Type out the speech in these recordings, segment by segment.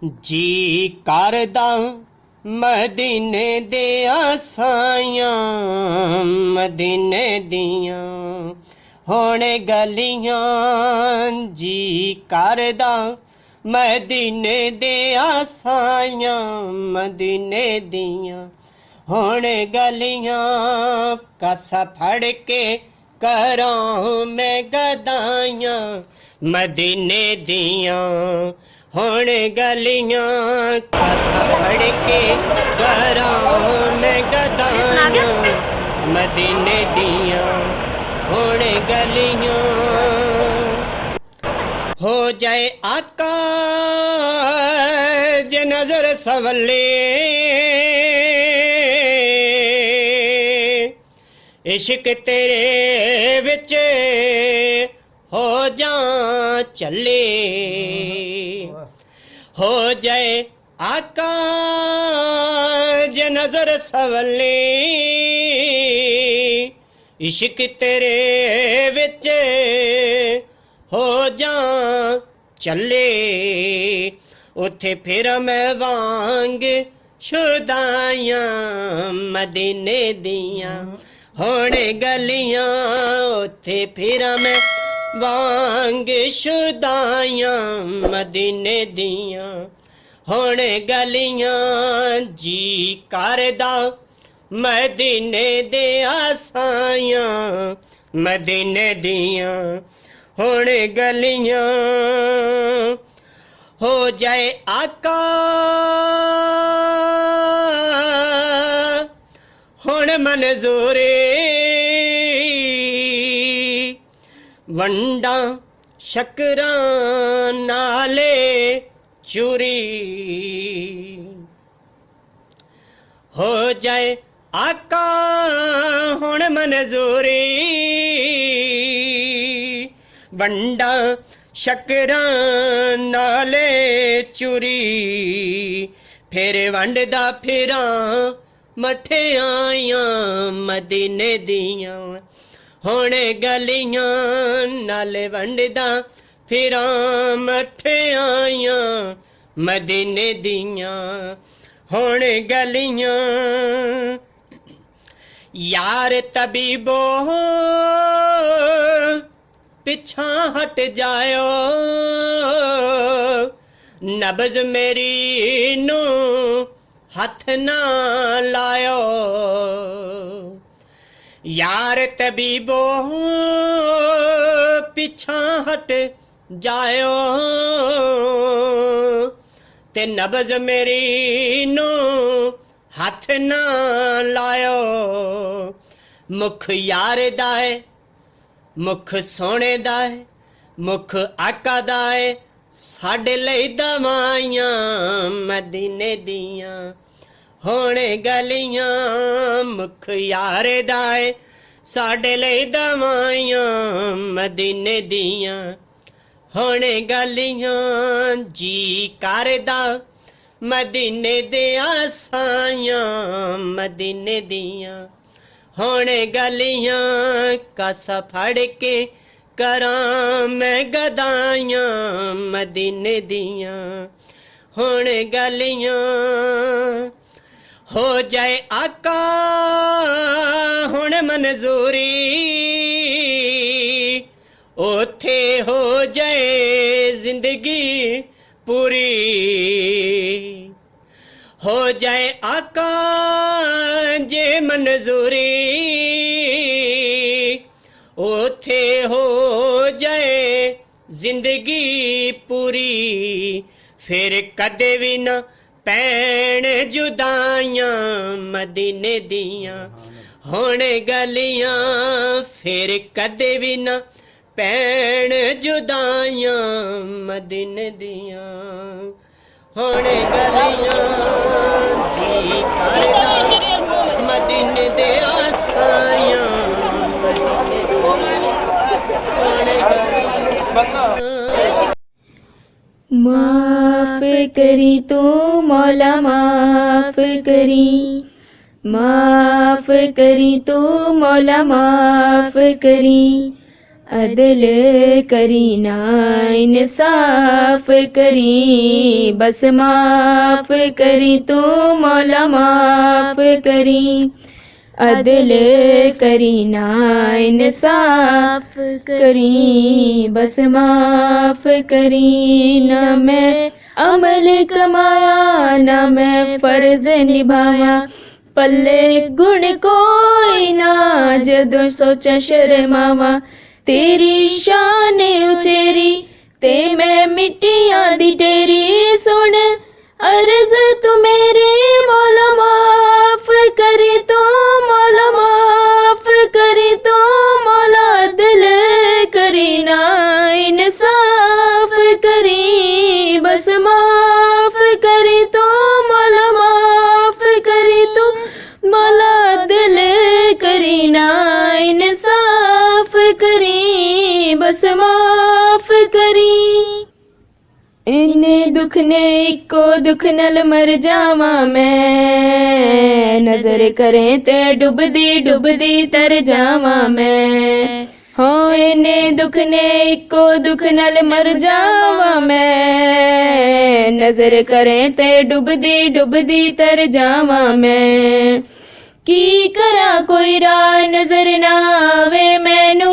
जी करदा मदीने दे आसायां मदीने दियां होण गलियां जी करदा मदीने दे आसायां मदीने दियां होण गलियां कस फड़ के करां मैं गदाइयां मदीने दियां होण गलियां कस फड़ के करां मैं गदाइयां मदीने दियां होण गलियां हो जाए आका जे नजर सवले इश्क तेरे विच हो जा चले हो जाए आका जे नजर सवले इश्क तेरे विच हो जा चले उथे फिर मैं वांग शुदाइयां मदीने दियां होण गलियां उथे फिर मैं वांग शुदाइयां मदीने दियां होण गलियां जी करदा मदीने दे आसायां मदीने दियां होण गलियां हो जाए आका हुण मंजूरी वंडा शकरां नाले चूरी हो जाए आका हुण मंजूरी वंडा शकरां नाले चूरी फिर वंडदा फिरां मठियाइयां मदीने दियां होण गलियां नाले वंडदा फिरां मठियाइयां मदीने दियां होण गलियां यार तबीबो पिछा हट जायो नब्ज मेरी नू हथ ना लायो यार तबीबो पिछा हट जायो ते नब्ज मेरी नू हथ ना लायो मुख यार दाए मुख सोने दाए मुख आका दाए साडे लई दवाइयां मदीने दियां होण गलियां मुख यार दाए साडे लई दवाइयां मदीने दियां होण गलियां जी करदा मदीने दे आसायां मदीने दियां होण गलियां कस फड़ के करां मैं गदाइयां मदीने दियां होण गलियां हो जाए आका हुण मंजूरी ओथे हो जाए जिंदगी पूरी हो जाए आका जे मंजूरी ओथे हो जाए जिंदगी पूरी फिर कदे भी न पैण जुदाइयां मदीने दियां होण गलियां फिर कदे भी न पैण जुदाइयां मदीने दियां होण गलियां जी करदा मदीने दे आसायां मदीने होण गलियां माफ करी तू मौला माफ करी माफ करी तू मौला माफ करी अदल करी ना इंसाफ करी, बस माफ करी तू मौला माफ करी। अदल करी ना इंसाफ करी, बस माफ करी। ना मैं अमल कमाया ना मैं फर्ज निभाया, पल्ले गुण कोई ना जदों सोचा शर्मावा। तेरी शान उचेरी ते मैं मिट्टियां दी टेरी, सुन अर्ज तू मेरी मौला माफ करी तो मौला माफ करी तो मौला। दिल करी ना इंसाफ करी, बस माफ करी तो मौला माफ करी तो मौला। दिल करी ना इंसाफ करी, बस माफ करी। इन्ने दुख ने इको दुख नल मर जावा मैं, नजर करें ते डुबदी डुबदी तर जावा मैं। हो इन्ने दुख ने इको दुख नल मर जावा मैं, नजर करें ते डुबदी डुबदी तर जावा मैं। की करा कोई राह नजर ना आवे मैनू,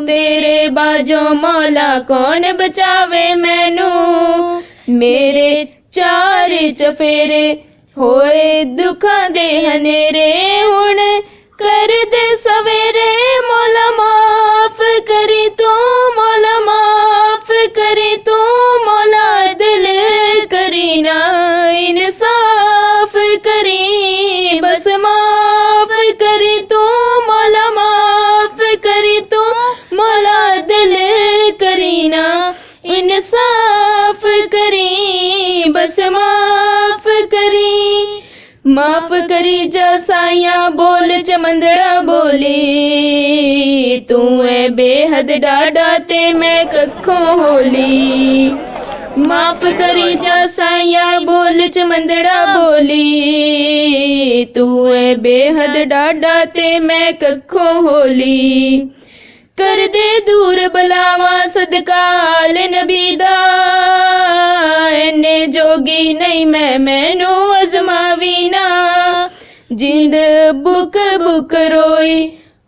तेरे बाजो मौला कौन बचावे मैनू। मेरे चार चफेरे होए दुखां दे हनेरे, हुण कर दे सवेरे मौला माफ करी तू मौला माफ करी तू मौला। दिल करी ना इंसाफ करी, बस माफ करी तू मौला माफ करी तू मौला। दिल करी ना इंसाफ करी, बस माफ करी। माफ करी जा साइया बोल चमंदड़ा बोली, तू है बेहद डाडा ते मैं कखों होली। माफ करी जा साइया बोल चमंदड़ा बोली, तू है बेहद डाडा ते मैं कखों होली। कर दे दूर बलावा सदका आले नबी दा, इन्ने जोगी नहीं मैं मैनू अजमावी ना। जिंद बुक बुक रोई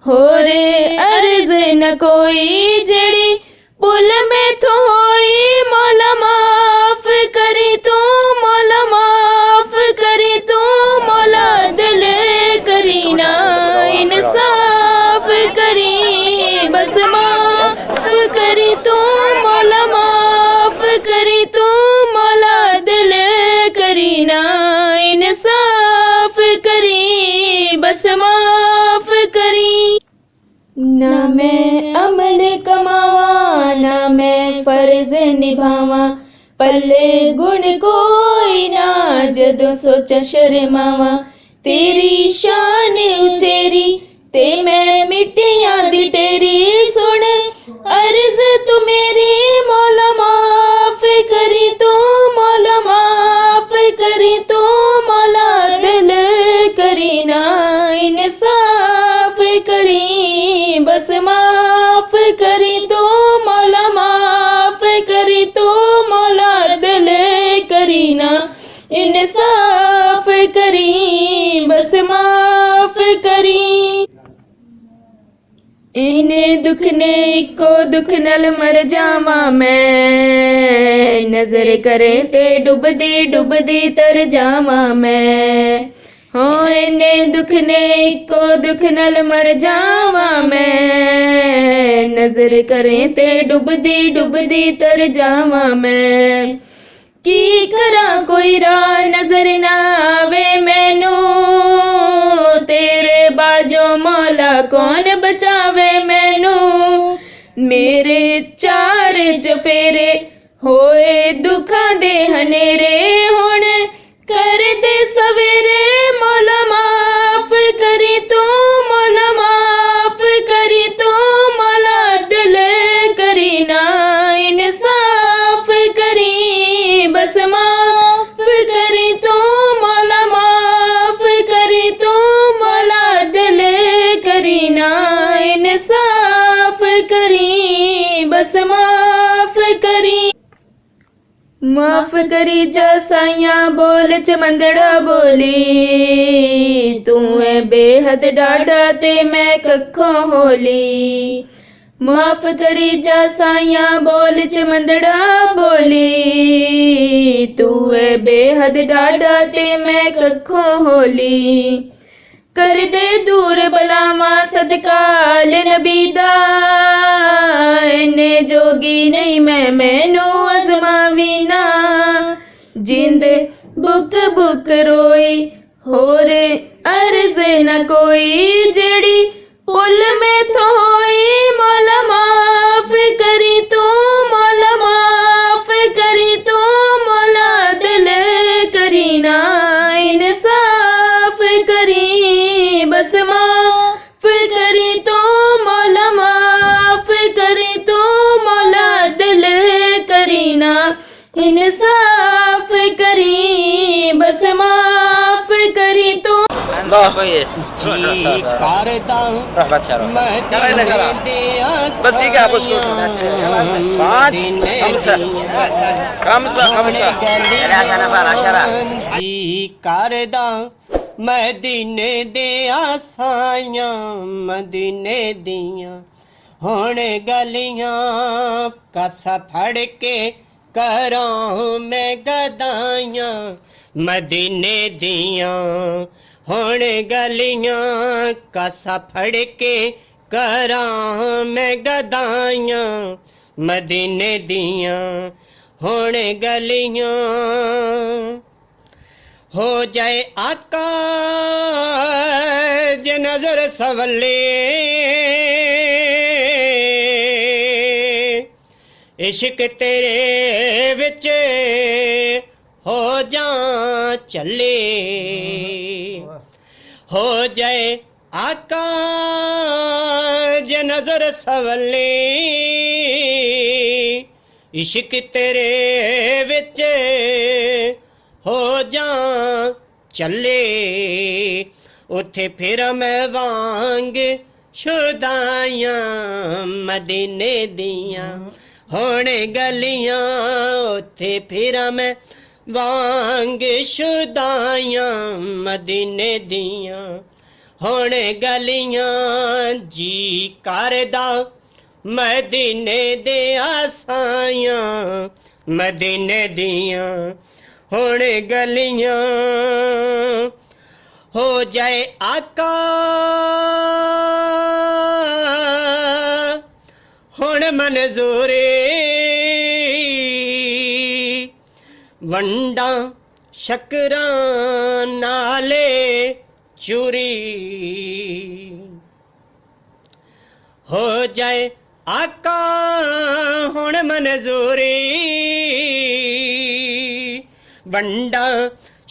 होरे अर्ज न कोई, जेड़ी पुल में तो होई मौला माफ करी तू मौला माफ करी तू मौला। दिल करी ना इंसाफ करी, बस माफ करी तू मौला माफ करी तू मौला। दिल करी ना इंसाफ करी, बस माफ करी। ना मैं अमल कमावा ना मैं फर्ज निभावा, पल्ले गुण कोई ना जदों सोचा शर्मावा। तेरी शान उचेरी ते मैं मिट्टियां दी टेरी, सुन अर्ज तू मेरी मौला माफ करी तू मौला माफ करी तू मौला। दिल करी ना इंसाफ करी, बस माफ करी तू मौला माफ करी तू मौला। दिल करी ना इंसाफ करी, बस माफ करी। इन्ने दुख ने इको दुख नल मर जावा मैं, नजर करे ते डुबदी डुबदी तर जावा मैं। हो इन्ने दुख ने इको दुख नल मर जावा मैं, नजर करे ते डुबदी डुबदी तर जावा मैं। की करा कोई राह नजर ना आवे मैनू, तेरे बाजो मौला कौन बचावे मैनू। मेरे चार चफेरे होए दुखां दे हनेरे, हुण कर दे सवेरे मौला माफ करी तू मौला माफ करी तू मौला। दिल करी ना इंसाफ करी, बस माफ करी तू मौला माफ करी तू मौला। दिल करी ना इंसाफ माफ करी जा साइया बोल चमंदड़ा बोली तू है बेहद डाढ़ा ते मैं कखों होली माफ करी जा साइया बोल चमंदड़ा बोली तू है बेहद डाढ़ा ते मैं कखों होली कर दे दूर बलावा सदका ले नबी दा इन्ने जोगी नहीं मैं मैनू अजमावी ना जिंद बुक बुक रोई होर अर्ज न कोई जेड़ी पुल में थोई मौला माफ करी तू मौला माफ करी तू मौला दिल करी ना इंसाफ करी बस माफ करी तू मौला माफ करी तू मौला दिल करी ना इंसाफ करी बस माफ करी तू जी करदा मदीने दिया जी करदा मदीने दिया साइयां मदीने दियां हुण गलियां कसा फड़ के करां मैं गदाइयां मदीने दियां हुण गलियां कसा फड़ के करां मैं गदाइयां मदीने दियां हुण गलियां हो जाए आका जे नजर सवले इश्क तेरे विच हो जा चले हो जाए आका जे नजर सवले इश्क तेरे विच हो जा चले उथे फिर मैं वांग शुदाइयां मदीने दियां हुण गलियां उथे फिर मैं वांग शुदाइयां मदीने दियां हुण गलियां जी करदा मदीने दे आसाइयां मदीने दियां हुण गलियां हो जाए आका हुण मंजूरी वंडा शकरां नाले चूरी हो जाए आका हुण मंजूरी वंडा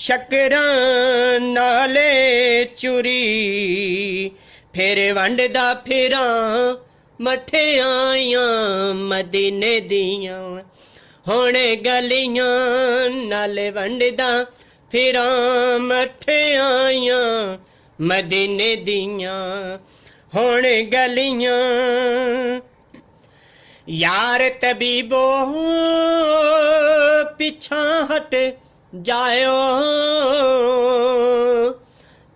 शकरां नाले चूरी फिर वंडदा फिरां मठियाइयां मदीने दियां हुण गलियां नाले वंडदा फिरां मठियाइयां मदीने दियां हुण गलियां यार तबीबो पिछा हट जायो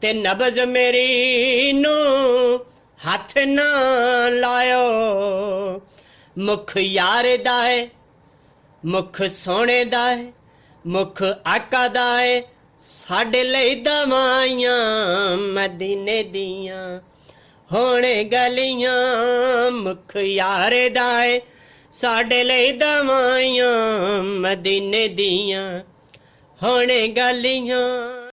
ते नबज मेरी नो हाथ ना लायो मुख यार दाए मुख सोने दाए मुख आका दाए साडे लई दवाइयां मदीने दियां हुण गलियां मुख यार दाए साडे लई दवाइयां मदीने दियां हुण गलियां